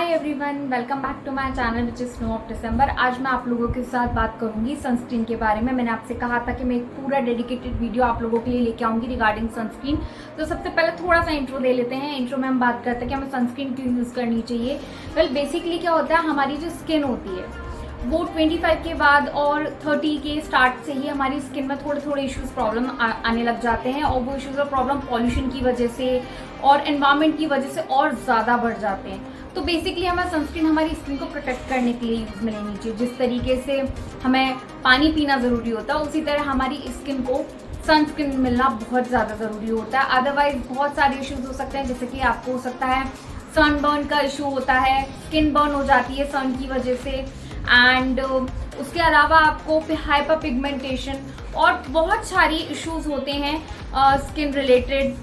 Everyone, welcome back to my channel which is snow of December. आज मैं आप लोगों के साथ बात करूंगी सनस्क्रीन के बारे में। मैंने आपसे कहा था कि मैं एक पूरा डेडिकेटेड वीडियो आप लोगों के लिए लेके आऊंगी रिगार्डिंग सनस्क्रीन। तो सबसे पहले थोड़ा सा इंट्रो ले लेते हैं। इंट्रो में हम बात करते हैं कि हमें सनस्क्रीन क्यों यूज़ करनी चाहिए। वेल बेसिकली क्या होता है, हमारी जो स्किन होती है वो 25 के बाद और 30 के स्टार्ट से ही हमारी स्किन में थोड़े थोड़े इश्यूज प्रॉब्लम आने लग जाते हैं। और वो इश्यूज और प्रॉब्लम पॉल्यूशन की वजह से और एनवायरनमेंट की वजह से और ज़्यादा बढ़ जाते हैं। तो बेसिकली हमें सनस्क्रीन हमारी स्किन को प्रोटेक्ट करने के लिए यूज़ में लेनी चाहिए। जिस तरीके से हमें पानी पीना ज़रूरी होता है, उसी तरह हमारी स्किन को सनस्क्रीन मिलना बहुत ज़्यादा ज़रूरी होता है। अदरवाइज बहुत सारे इश्यूज हो सकते हैं, जैसे कि आपको हो सकता है सनबर्न का इशू होता है, स्किन बर्न हो जाती है सन की वजह से। एंड उसके अलावा आपको हाइपर पिगमेंटेशन और बहुत सारी इश्यूज होते हैं स्किन रिलेटेड,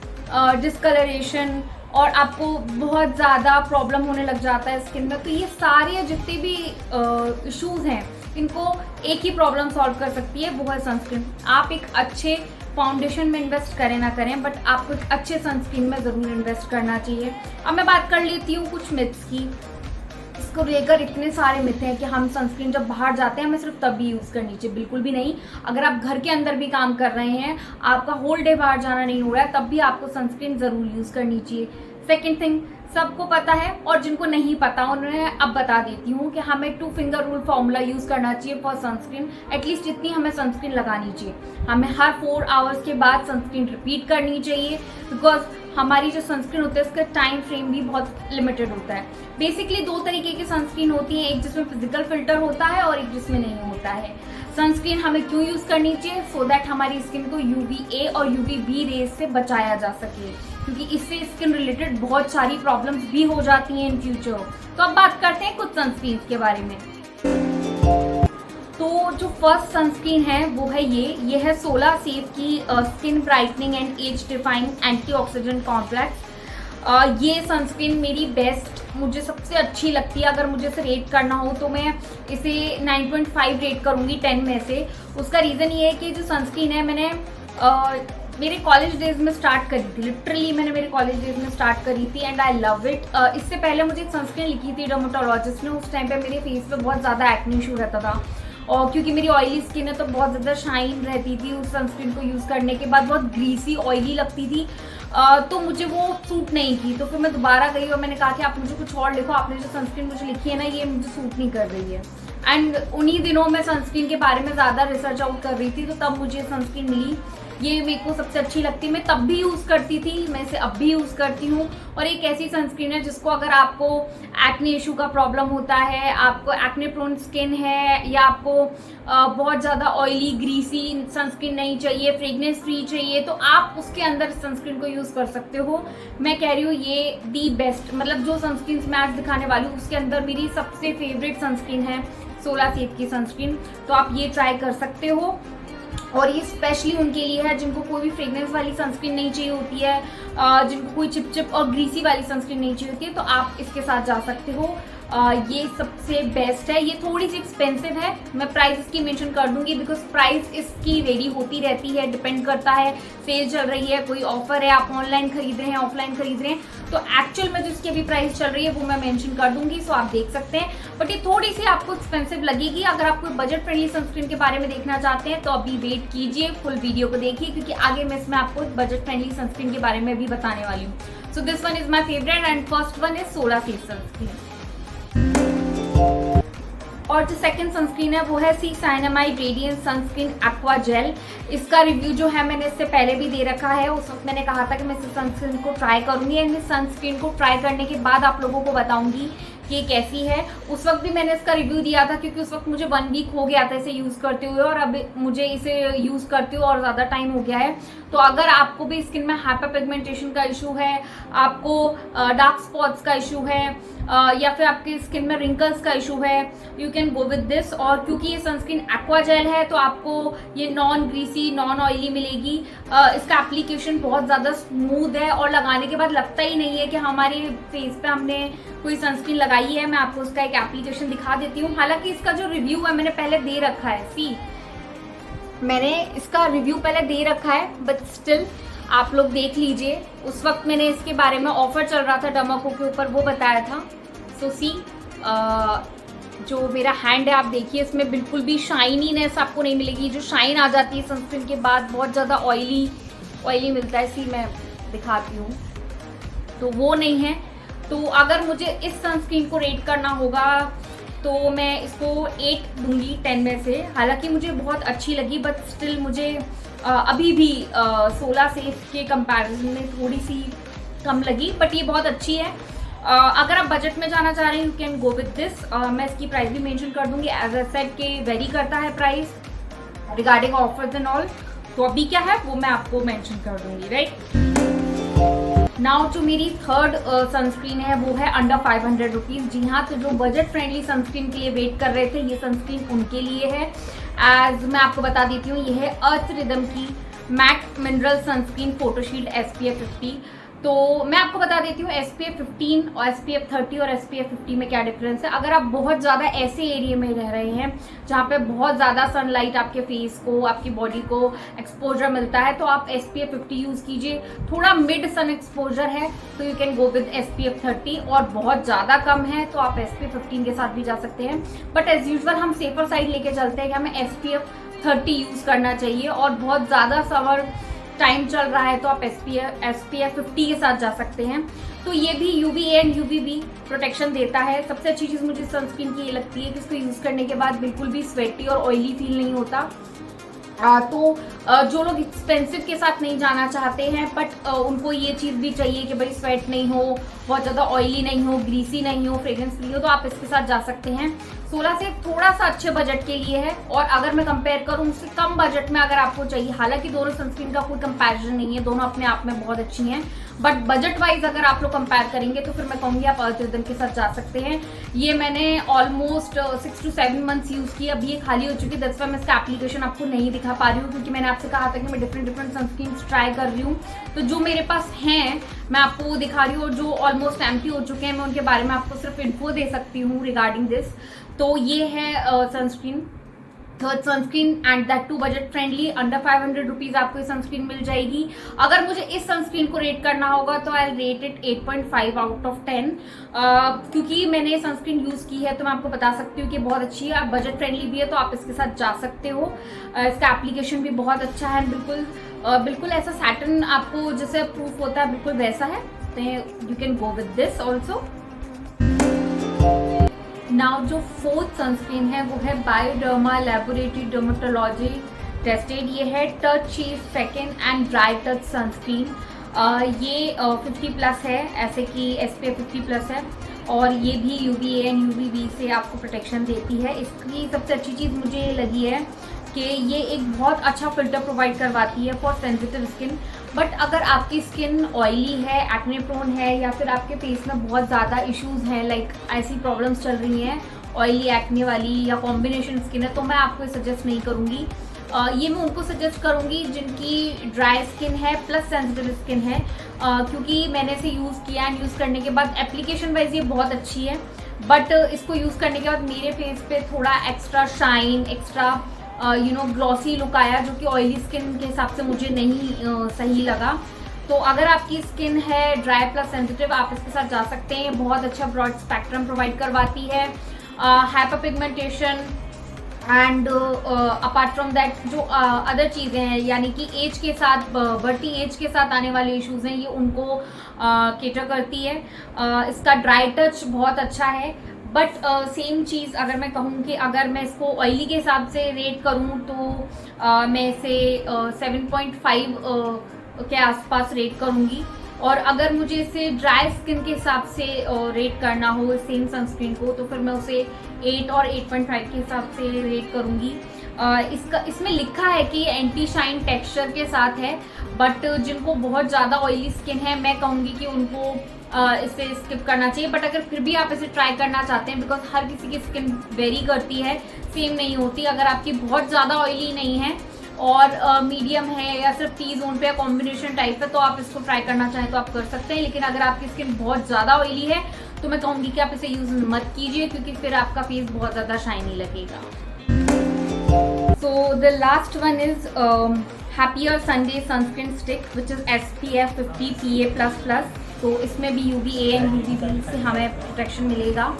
डिस्कलरेशन, और आपको बहुत ज़्यादा प्रॉब्लम होने लग जाता है स्किन में। तो ये सारे जितने भी इश्यूज हैं, इनको एक ही प्रॉब्लम सॉल्व कर सकती है, वो है सनस्क्रीन। आप एक अच्छे फाउंडेशन में इन्वेस्ट करें ना करें, बट आपको एक अच्छे सनस्क्रीन में ज़रूर इन्वेस्ट करना चाहिए। अब मैं बात कर लेती हूँ कुछ मिथ्स की। इसको लेकर इतने सारे मिथ हैं कि हम सनस्क्रीन जब बाहर जाते हैं हमें सिर्फ तभी यूज़ करनी चाहिए। बिल्कुल भी नहीं। अगर आप घर के अंदर भी काम कर रहे हैं, आपका होल डे बाहर जाना नहीं हो रहा है, तब भी आपको सनस्क्रीन ज़रूर यूज़ करनी चाहिए। सेकेंड थिंग, सबको पता है और जिनको नहीं पता उन्हें अब बता देती हूँ कि हमें 2 फिंगर रूल फॉर्मूला यूज़ करना चाहिए फॉर सनस्क्रीन। एटलीस्ट जितनी हमें सनस्क्रीन लगानी चाहिए, हमें हर 4 आवर्स के बाद सनस्क्रीन रिपीट करनी चाहिए। बिकॉज हमारी जो सनस्क्रीन होती है उसका टाइम फ्रेम भी बहुत लिमिटेड होता है। बेसिकली 2 तरीके की सनस्क्रीन होती है, एक जिसमें फिजिकल फिल्टर होता है और एक जिसमें नहीं होता है। सनस्क्रीन हमें क्यों यूज़ करनी चाहिए? सो दैट हमारी स्किन को UVA और UVB रेज से बचाया जा सके, क्योंकि इससे स्किन रिलेटेड बहुत सारी प्रॉब्लम्स भी हो जाती हैं इन फ्यूचर। तो अब बात करते हैं कुछ सनस्क्रीन के बारे में। तो जो फर्स्ट सनस्क्रीन है वो है ये है सोलर सेफ की skin brightening and age defying antioxidant complex. ये सनस्क्रीन मेरी बेस्ट, मुझे सबसे अच्छी लगती है। अगर मुझे इसे रेट करना हो तो मैं इसे 9.5 रेट करूँगी 10 में से। उसका रीज़न ये है कि जो सनस्क्रीन है मैंने मेरे कॉलेज डेज में स्टार्ट करी थी। लिटरली मैंने मेरे कॉलेज डेज में स्टार्ट करी थी एंड आई लव इट। इससे पहले मुझे एक सनस्क्रीन लिखी थी डर्मेटोलॉजिस्ट ने। उस टाइम पे मेरे फेस पे बहुत ज़्यादा एक्ने इशू रहता था, और क्योंकि मेरी ऑयली स्किन है तो बहुत ज़्यादा शाइन रहती थी। उस सनस्क्रीन को यूज़ करने के बाद बहुत ग्रीसी ऑयली लगती थी, तो मुझे वो सूट नहीं की। तो फिर मैं दोबारा गई और मैंने कहा कि आप मुझे कुछ और लिखो, आपने जो सनस्क्रीन मुझे लिखी है ना, ये मुझे सूट नहीं कर रही है। एंड उन्हीं दिनों मैं सनस्क्रीन के बारे में ज़्यादा रिसर्च आउट कर रही थी, तो तब मुझे सनस्क्रीन मिली। ये मेरे को सबसे अच्छी लगती है, मैं तब भी यूज़ करती थी, मैं इसे अब भी यूज़ करती हूँ। और एक ऐसी सनस्क्रीन है जिसको अगर आपको एक्ने इशू का प्रॉब्लम होता है, आपको एक्ने प्रोन स्किन है, या आपको बहुत ज़्यादा ऑयली ग्रीसी सनस्क्रीन नहीं चाहिए, फ्रेगनेंस फ्री चाहिए, तो आप उसके अंदर सनस्क्रीन को यूज़ कर सकते हो। मैं कह रही हूँ ये दी बेस्ट, मतलब जो सनस्क्रीन मैं आज दिखाने वाली हूँ उसके अंदर मेरी सबसे फेवरेट सनस्क्रीन है सोलर सेफ की सनस्क्रीन। तो आप ये ट्राई कर सकते हो। और ये स्पेशली उनके लिए है जिनको कोई भी फ्रेगनेंस वाली सनस्क्रीन नहीं चाहिए होती है, जिनको कोई चिपचिप और ग्रीसी वाली सनस्क्रीन नहीं चाहिए होती है, तो आप इसके साथ जा सकते हो। ये सबसे बेस्ट है। ये थोड़ी सी एक्सपेंसिव है, मैं प्राइस इसकी मेंशन कर दूंगी, बिकॉज प्राइस इसकी वेरी होती रहती है, डिपेंड करता है सेल चल रही है, कोई ऑफर है, आप ऑनलाइन खरीद रहे हैं, ऑफलाइन खरीद रहे हैं, तो एक्चुअल में जो इसकी अभी प्राइस चल रही है वो मैं मेंशन कर दूंगी, सो आप देख सकते हैं। बट ये थोड़ी सी आपको एक्सपेंसिव लगेगी। अगर आप कोई बजट फ्रेंडली सनस्क्रीन के बारे में देखना चाहते हैं तो अभी वेट कीजिए, फुल वीडियो को देखिए, क्योंकि आगे मैं इसमें आपको बजट फ्रेंडली सनस्क्रीन के बारे में भी बताने वाली हूँ। So this one is my favourite and first one is solar safe sunscreen. और जो सेकंड सनस्क्रीन है वो है Cyanamide radiance sunscreen aqua gel. इसका रिव्यू जो है मैंने इससे पहले भी दे रखा है। उस वक्त मैंने कहा था कि मैं इस सनस्क्रीन को ट्राई करूंगी एंड इस सनस्क्रीन को ट्राई करने के बाद आप लोगों को बताऊंगी कि ये कैसी है। उस वक्त भी मैंने इसका रिव्यू दिया था, क्योंकि उस वक्त मुझे 1 वीक हो गया था इसे यूज़ करते हुए, और अब मुझे इसे यूज़ करते हुए और ज़्यादा टाइम हो गया है। तो अगर आपको भी स्किन में हाइपर पिगमेंटेशन का इशू है, आपको डार्क स्पॉट्स का इशू है, या फिर आपकी स्किन में रिंकल्स का इशू है, you can go with this. और क्योंकि ये सनस्क्रीन एक्वा जेल है तो आपको ये नॉन ग्रीसी नॉन ऑयली मिलेगी। इसका एप्लीकेशन बहुत ज़्यादा स्मूथ है और लगाने के बाद लगता ही नहीं है कि हमारे फेस पे हमने कोई सनस्क्रीन लगाई है। मैं आपको उसका एक एप्लीकेशन दिखा देती हूँ। हालांकि इसका जो रिव्यू है मैंने पहले दे रखा है, मैंने इसका रिव्यू पहले दे रखा है, बट स्टिल आप लोग देख लीजिए। उस वक्त मैंने इसके बारे में ऑफर चल रहा था डर्माको के ऊपर, वो बताया था। सो सी जो मेरा हैंड है आप देखिए, इसमें बिल्कुल भी शाइनीनेस आपको नहीं मिलेगी। जो शाइन आ जाती है सनस्क्रीन के बाद, बहुत ज़्यादा ऑयली मिलता है, इसी मैं दिखाती हूँ, तो वो नहीं है। तो अगर मुझे इस सनस्क्रीन को रेट करना होगा तो मैं इसको 8 दूंगी 10 में से। हालांकि मुझे बहुत अच्छी लगी, बट स्टिल मुझे अभी भी 16 से इसके कंपैरिजन में थोड़ी सी कम लगी, बट ये बहुत अच्छी है। अगर आप बजट में जाना चाह रहे हैं, you can go with this. मैं इसकी प्राइस भी मेंशन कर दूंगी। एज अ सेड के वेरी करता है price regarding offers and all, तो अभी क्या है वो मैं आपको मेंशन कर दूंगी, राइट। नाउ जो मेरी थर्ड सनस्क्रीन है वो है अंडर 500 रुपीज़। जी हाँ, तो जो बजट फ्रेंडली सनस्क्रीन के लिए वेट कर रहे थे, ये सनस्क्रीन उनके लिए है। एज मैं आपको बता देती हूँ, ये है अर्थ रिदम की मैट मिनरल सनस्क्रीन फोटोशील्ड SPF 50। तो मैं आपको बता देती हूँ SPF 15 और SPF 30 और SPF 50 में क्या डिफरेंस है। अगर आप बहुत ज़्यादा ऐसे एरिया में रह रहे हैं जहाँ पे बहुत ज़्यादा सनलाइट आपके फेस को, आपकी बॉडी को एक्सपोजर मिलता है, तो आप SPF 50 यूज़ कीजिए। थोड़ा मिड सन एक्सपोजर है तो you can go with SPF 30, और बहुत ज़्यादा कम है तो आप SPF 15 के साथ भी जा सकते हैं। बट एज यूजल हम सेफर साइड लेके चलते हैं कि हमें SPF 30 यूज़ करना चाहिए, और बहुत ज़्यादा समर टाइम चल रहा है तो आप SPF 50 के साथ जा सकते हैं। तो ये भी UVA एंड UVB प्रोटेक्शन देता है। सबसे अच्छी चीज़ मुझे सनस्क्रीन की ये लगती है कि इसको यूज़ करने के बाद बिल्कुल भी स्वेटी और ऑयली फील नहीं होता। तो जो लोग एक्सपेंसिव के साथ नहीं जाना चाहते हैं, बट उनको ये चीज़ भी चाहिए कि भाई स्वेट नहीं हो, बहुत ज़्यादा ऑयली नहीं हो, ग्रीसी नहीं हो, फ्रेग्रेंस फ्री हो, तो आप इसके साथ जा सकते हैं। 16 से थोड़ा सा अच्छे बजट के लिए है, और अगर मैं कंपेयर करूँ उससे कम बजट में अगर आपको चाहिए, हालांकि दोनों सनस्क्रीन का कोई कंपैरिजन नहीं है, दोनों अपने आप में बहुत अच्छी हैं, बट बजट वाइज अगर आप लोग कंपेयर करेंगे तो फिर मैं कहूँगी आप अर्थ रिदम के साथ जा सकते हैं। ये मैंने ऑलमोस्ट 6 to 7 मंथ्स यूज़ की, अब ये खाली हो चुकी है। दैट्स व्हाई मैं इसका एप्लीकेशन आपको नहीं दिखा पा रही हूँ, क्योंकि मैंने आपसे कहा था कि मैं डिफरेंट सनस्क्रीन ट्राई कर रही हूँ। तो जो मेरे पास हैं मैं आपको वो दिखा रही हूँ, और जो ऑलमोस्ट एम्प्टी हो चुके हैं मैं उनके बारे में आपको सिर्फ इन्फो दे सकती हूँ रिगार्डिंग दिस। तो ये है sunscreen, third sunscreen, and that too budget friendly. Under 500 rupees आपको ये सनस्क्रीन मिल जाएगी। अगर मुझे इस सनस्क्रीन को रेट करना होगा तो आई रेट इट 8.5 आउट ऑफ 10, क्योंकि मैंने ये सनस्क्रीन यूज़ की है तो मैं आपको बता सकती हूँ कि बहुत अच्छी है। आप बजट फ्रेंडली भी है तो आप इसके साथ जा सकते हो। इसका एप्लीकेशन भी बहुत अच्छा है, बिल्कुल ऐसा सैटिन आपको जैसे प्रूफ होता है बिल्कुल वैसा है, तो you can go with this also. Now जो फोर्थ सनस्क्रीन है वो है बायोडर्मा लैबोरेटरी डर्मेटोलॉजी टेस्टेड। ये है टच चीज second and dry touch sunscreen. ये 50+ है, ऐसे कि SPF 50+ है, और ये भी UVA एंड UVB से आपको प्रोटेक्शन देती है। इसकी सबसे अच्छी चीज़ मुझे ये लगी है कि ये एक बहुत अच्छा फिल्टर प्रोवाइड करवाती है फॉर सेंसिटिव स्किन। बट अगर आपकी स्किन ऑयली है, एक्ने प्रोन है, या फिर आपके फेस में बहुत ज़्यादा इश्यूज हैं, लाइक ऐसी प्रॉब्लम्स चल रही हैं ऑयली एक्ने वाली या कॉम्बिनेशन स्किन है, तो मैं आपको सजेस्ट नहीं करूँगी। ये मैं उनको सजेस्ट करूँगी जिनकी ड्राई स्किन है प्लस सेंसिटिव स्किन है, क्योंकि मैंने इसे यूज़ किया एंड यूज़ करने के बाद एप्लीकेशन वाइज ये बहुत अच्छी है, बट इसको यूज़ करने के बाद मेरे फेस पे थोड़ा extra shine, extra glossy look आया, जो कि ऑयली स्किन के हिसाब से मुझे नहीं सही लगा। तो अगर आपकी स्किन है ड्राई प्लस सेंसिटिव, आप इसके साथ जा सकते हैं। बहुत अच्छा ब्रॉड स्पेक्ट्रम प्रोवाइड करवाती है, hyper pigmentation and apart from that जो अदर चीज़ें हैं, यानी कि एज के साथ, बढ़ती एज के साथ आने वाले इश्यूज़ हैं, ये उनको केटर करती है। इसका ड्राई टच बहुत अच्छा है, बट सेम चीज़ अगर मैं कहूँ कि अगर मैं इसको ऑयली के हिसाब से रेट करूँ तो मैं इसे 7.5 के आसपास रेट करूँगी, और अगर मुझे इसे ड्राई स्किन के हिसाब से रेट करना हो सेम सनस्क्रीन को, तो फिर मैं उसे 8 और 8.5 के हिसाब से रेट करूँगी। इसमें लिखा है कि एंटी शाइन टेक्सचर के साथ है, बट जिनको बहुत ज़्यादा ऑयली स्किन है मैं कहूँगी कि उनको इसे स्किप करना चाहिए। बट अगर फिर भी आप इसे ट्राई करना चाहते हैं, बिकॉज हर किसी की स्किन वेरी करती है, सेम नहीं होती। अगर आपकी बहुत ज़्यादा ऑयली नहीं है और मीडियम है या सिर्फ T जोन पे या कॉम्बिनेशन टाइप है, तो आप इसको ट्राई करना चाहें तो आप कर सकते हैं। लेकिन अगर आपकी स्किन बहुत ज़्यादा ऑयली है तो मैं कहूँगी कि आप इसे यूज़ मत कीजिए, क्योंकि फिर आपका फेस बहुत ज़्यादा शाइनी लगेगा। So the last one is Happier Sunday Sunscreen Stick, which is SPF 50 PA++। तो इसमें भी UVA एंड UVB से हमें प्रोटेक्शन मिलेगा।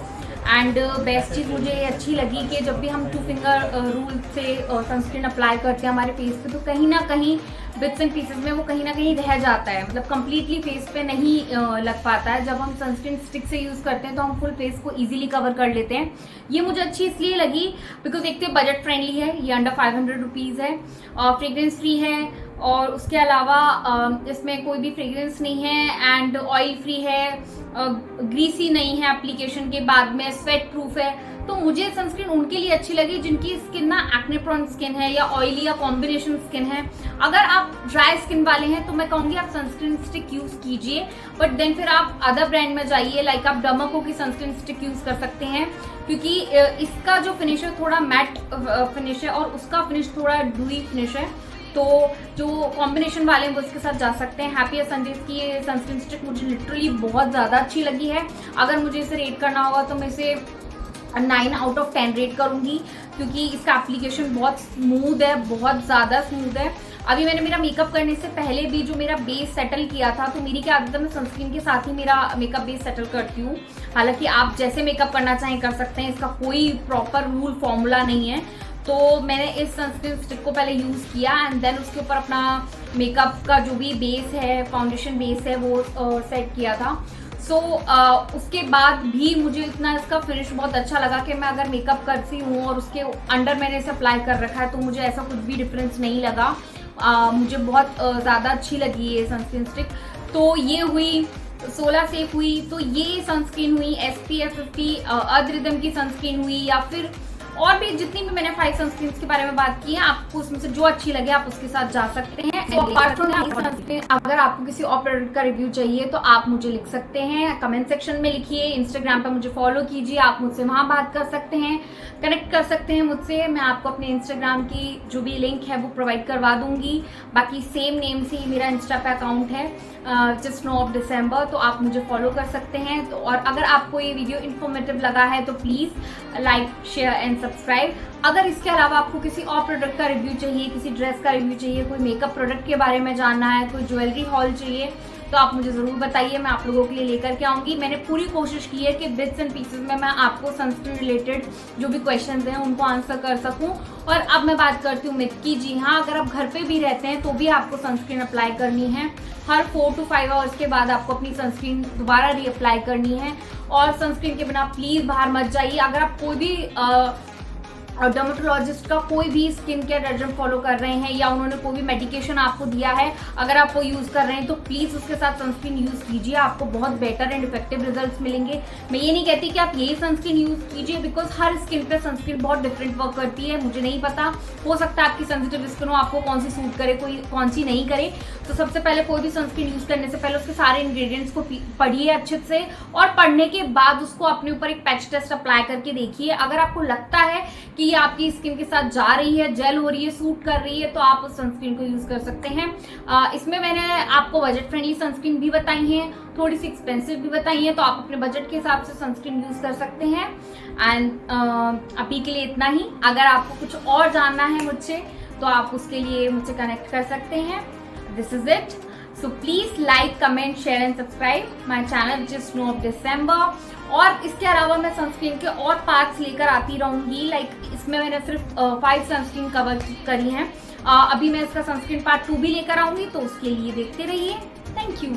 एंड बेस्ट चीज़ मुझे ये अच्छी लगी कि जब भी हम 2 फिंगर रूल से सनस्क्रीन अप्लाई करते हैं हमारे फेस पे, तो कहीं ना कहीं बिट्स एंड पीसेस में वो कहीं ना कहीं रह जाता है, मतलब कंप्लीटली फेस पे नहीं लग पाता है। जब हम सनस्क्रीन स्टिक से यूज़ करते हैं तो हम फुल फेस को इजीली कवर कर लेते हैं। ये मुझे अच्छी इसलिए लगी बिकॉज एक तो बजट फ्रेंडली है, ये अंडर 500 रुपीज़ है, फ्रेग्रेंस फ्री है, और उसके अलावा इसमें कोई भी फ्रेग्रेंस नहीं है, एंड ऑयल फ्री है, ग्रीसी नहीं है एप्लीकेशन के बाद में, स्वेट प्रूफ है। तो मुझे सनस्क्रीन उनके लिए अच्छी लगी जिनकी स्किन ना एक्ने प्रोन स्किन है या ऑयली या कॉम्बिनेशन स्किन है। अगर आप ड्राई स्किन वाले हैं तो मैं कहूँगी आप सनस्क्रीन स्टिक यूज़ कीजिए, बट देन फिर आप अदर ब्रांड में जाइए, लाइक आप डर्माको की सनस्क्रीन स्टिक यूज़ कर सकते हैं, क्योंकि इसका जो फिनिश है थोड़ा मैट फिनिश है और उसका फिनिश थोड़ा ड्यूई फिनिश है। तो जो कॉम्बिनेशन वाले हैं वो इसके साथ जा सकते हैं। हैप्पी संडेज की ये सनस्क्रीन स्टिक मुझे लिटरली बहुत ज़्यादा अच्छी लगी है। अगर मुझे इसे रेट करना होगा तो मैं इसे 9 आउट ऑफ 10 रेट करूंगी, क्योंकि इसका एप्लीकेशन बहुत स्मूथ है, बहुत ज़्यादा स्मूथ है। अभी मैंने मेरा मेकअप करने से पहले भी जो मेरा बेस सेटल किया था, तो मेरी क्या आदत है, मैं सनस्क्रीन के साथ ही मेरा मेकअप बेस सेटल करती हूँ। हालांकि आप जैसे मेकअप करना चाहें कर सकते हैं, इसका कोई प्रॉपर रूल फॉर्मूला नहीं है। तो मैंने इस सनस्क्रीन स्टिक को पहले यूज़ किया एंड देन उसके ऊपर अपना मेकअप का जो भी बेस है, फाउंडेशन बेस है, वो सेट किया था। सो उसके बाद भी मुझे इतना इसका फिनिश बहुत अच्छा लगा कि मैं अगर मेकअप करती हूँ और उसके अंडर मैंने इसे अप्लाई कर रखा है तो मुझे ऐसा कुछ भी डिफरेंस नहीं लगा। मुझे बहुत ज़्यादा अच्छी लगी ये सनस्क्रीन स्टिक। तो ये हुई 16 सेफ हुई, तो ये सनस्क्रीन हुई SPF 50 अर्थ रिदम की सनस्क्रीन हुई, या फिर और भी जितनी भी मैंने 5 सनस्क्रीन के बारे में बात की है, आपको उसमें से जो अच्छी लगे आप उसके साथ जा सकते हैं। अगर आपको किसी और प्रोडक्ट का रिव्यू चाहिए तो आप मुझे लिख सकते हैं, कमेंट सेक्शन में लिखिए, इंस्टाग्राम पर मुझे फॉलो कीजिए, आप मुझसे वहाँ बात कर सकते हैं, कनेक्ट कर सकते हैं मुझसे। मैं आपको अपने इंस्टाग्राम की जो भी लिंक है वो प्रोवाइड करवा दूंगी। बाकी सेम नेम से ही मेरा इंस्टा पे अकाउंट है, जस्ट स्नो ऑफ डिसम्बर, तो आप मुझे फॉलो कर सकते हैं। तो और अगर आपको ये वीडियो इन्फॉर्मेटिव लगा है तो please like, share and subscribe. अगर इसके अलावा आपको किसी और प्रोडक्ट का रिव्यू चाहिए, किसी ड्रेस का रिव्यू चाहिए, कोई मेकअप प्रोडक्ट के बारे में जानना है, कोई ज्वेलरी हॉल चाहिए, तो आप मुझे ज़रूर बताइए, मैं आप लोगों के लिए लेकर के आऊँगी। मैंने पूरी कोशिश की है कि बिट्स एंड पीसेस में मैं आपको सनस्क्रीन रिलेटेड जो भी क्वेश्चंस हैं उनको आंसर कर सकूं। और अब मैं बात करती हूँ मिथ की। जी हाँ, अगर आप घर पे भी रहते हैं तो भी आपको सनस्क्रीन अप्लाई करनी है। हर 4 to 5 आवर्स के बाद आपको अपनी सनस्क्रीन दोबारा रीअप्लाई करनी है, और सनस्क्रीन के बिना प्लीज़ बाहर मत जाइए। अगर आप कोई भी डर्मेटोलॉजिस्ट का कोई भी स्किन केयर रेजिम फॉलो कर रहे हैं या उन्होंने कोई भी मेडिकेशन आपको दिया है, अगर आप वो यूज़ कर रहे हैं तो प्लीज़ उसके साथ सनस्क्रीन यूज़ कीजिए, आपको बहुत बेटर एंड इफेक्टिव रिजल्ट्स मिलेंगे। मैं ये नहीं कहती कि आप यही सनस्क्रीन यूज़ कीजिए, बिकॉज हर स्किन पे सनस्क्रीन बहुत डिफरेंट वर्क करती है। मुझे नहीं पता, हो सकता है आपकी सेंसिटिव स्किन हो, आपको कौन सी सूट करे, कोई कौन सी नहीं करे। तो सबसे पहले कोई भी सनस्क्रीन यूज़ करने से पहले उसके सारे इंग्रेडिएंट्स को पढ़िए अच्छे से, और पढ़ने के बाद उसको अपने ऊपर एक पैच टेस्ट अप्लाई करके देखिए। अगर आपको लगता है कि ये आपकी स्किन के साथ जा रही है, जेल हो रही है, सूट कर रही है, तो आप उस सनस्क्रीन को यूज़ कर सकते हैं। इसमें मैंने आपको बजट फ्रेंडली सनस्क्रीन भी बताई हैं, थोड़ी सी एक्सपेंसिव भी बताई हैं, तो आप अपने बजट के हिसाब से सनस्क्रीन यूज़ कर सकते हैं। एंड अभी के लिए इतना ही। अगर आपको कुछ और जानना है मुझसे तो आप उसके लिए मुझसे कनेक्ट कर सकते हैं। This is it. So please like, comment, share and subscribe my channel just snow of December. और इसके अलावा मैं सनस्क्रीन के और पार्ट्स लेकर आती रहूँगी। लाइक इसमें मैंने सिर्फ 5 सनस्क्रीन कवर करी हैं। अभी मैं इसका सनस्क्रीन पार्ट 2 भी लेकर आऊँगी, तो उसके लिए देखते रहिए। Thank you.